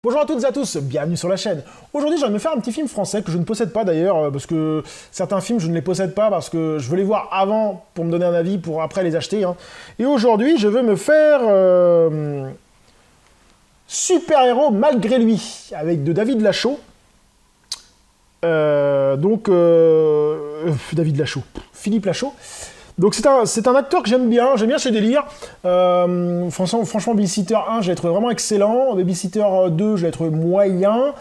Bonjour à toutes et à tous, bienvenue sur la chaîne. Aujourd'hui, je vais me faire un petit film français que je ne possède pas d'ailleurs, parce que certains films, je ne les possède pas parce que je veux les voir avant pour me donner un avis, pour après les acheter. Et aujourd'hui, je veux me faire Super-héros malgré lui, avec de David Lachaud. David Lachaud, Philippe Lachaud. Donc c'est un acteur que j'aime bien ses délires. Franchement, Babysitter 1, je l'ai trouvé vraiment excellent. Babysitter 2, je l'ai trouvé moyen.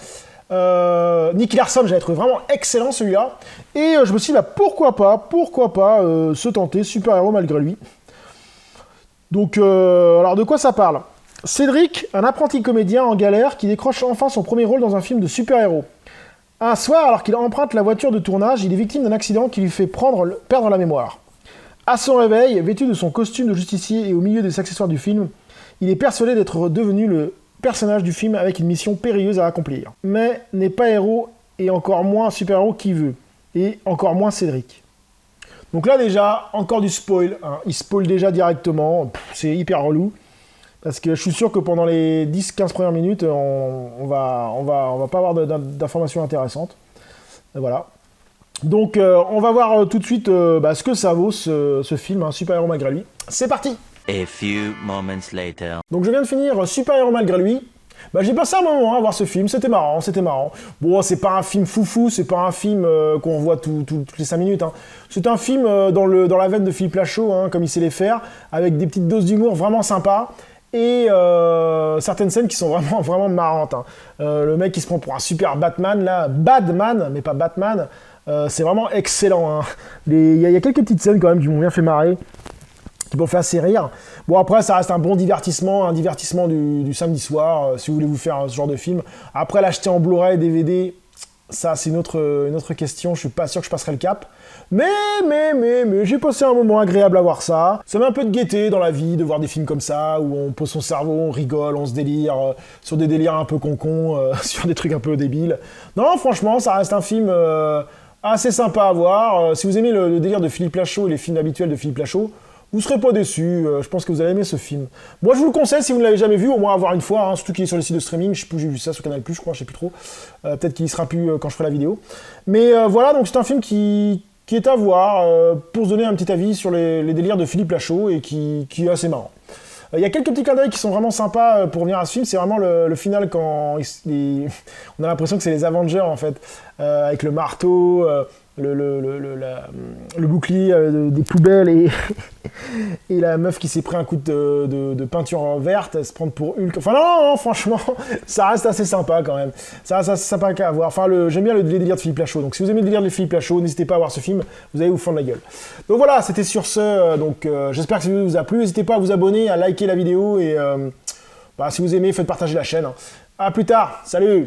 Nicky Larson, je l'ai trouvé vraiment excellent celui-là. Et je me suis dit, bah, pourquoi pas se tenter, super-héros malgré lui. Donc, alors de quoi ça parle? Cédric, un apprenti comédien en galère qui décroche enfin son premier rôle dans un film de super-héros. Un soir, alors qu'il emprunte la voiture de tournage, il est victime d'un accident qui lui fait perdre la mémoire. À son réveil, vêtu de son costume de justicier et au milieu des accessoires du film, il est persuadé d'être devenu le personnage du film avec une mission périlleuse à accomplir. Mais n'est pas héros et encore moins super-héros qui veut. Et encore moins Cédric. Donc là déjà, encore du spoil. Il spoil déjà directement. C'est hyper relou. Parce que je suis sûr que pendant les 10-15 premières minutes, on va pas avoir d'informations intéressantes. Et voilà. Donc on va voir tout de suite ce que ça vaut ce film, Super-héros malgré lui. C'est parti! A few moments later. Donc je viens de finir Super-héros malgré lui. J'ai passé un moment à voir ce film, c'était marrant. Bon, c'est pas un film foufou, c'est pas un film qu'on voit toutes les 5 minutes. C'est un film dans la veine de Philippe Lachaud, comme il sait les faire, avec des petites doses d'humour vraiment sympas. Et certaines scènes qui sont vraiment marrantes. Le mec qui se prend pour un super Batman, là, Badman, mais pas Batman. C'est vraiment excellent. Il y a quelques petites scènes quand même qui m'ont bien fait marrer, qui m'ont fait assez rire. Bon, après, ça reste un bon divertissement, un divertissement du samedi soir, si vous voulez vous faire ce genre de film. Après, l'acheter en Blu-ray, DVD, ça, c'est une autre question. Je suis pas sûr que je passerai le cap. Mais, j'ai passé un moment agréable à voir ça. Ça met un peu de gaieté dans la vie de voir des films comme ça, où on pose son cerveau, on rigole, on se délire, sur des délires un peu con-con, sur des trucs un peu débiles. Non, franchement, ça reste un film assez sympa à voir. Si vous aimez le délire de Philippe Lachaud et les films habituels de Philippe Lachaud, vous serez pas déçus. Je pense que vous allez aimer ce film. Moi, je vous le conseille si vous ne l'avez jamais vu, au moins à voir une fois, surtout qu'il est sur les sites de streaming. Je sais plus, j'ai vu ça sur Canal+, je crois, je sais plus trop. Peut-être qu'il y sera plus quand je ferai la vidéo. Mais voilà, donc c'est un film qui est à voir pour se donner un petit avis sur les délires de Philippe Lachaud et qui est assez marrant. Il y a quelques petits clins d'œil qui sont vraiment sympas pour venir à ce film. C'est vraiment le final quand on a l'impression que c'est les Avengers en fait, avec le marteau, le bouclier des poubelles et la meuf qui s'est pris un coup de peinture verte, elle se prend pour Hulk. Enfin non, franchement, ça reste assez sympa quand même. Ça reste assez sympa à voir. Enfin, j'aime bien les délires de Philippe Lachaud. Donc si vous aimez le délire de Philippe Lachaud, n'hésitez pas à voir ce film. Vous allez vous fendre la gueule. Donc voilà, c'était sur ce. J'espère que cette vidéo vous a plu. N'hésitez pas à vous abonner, à liker la vidéo et si vous aimez, faites partager la chaîne. À plus tard. Salut!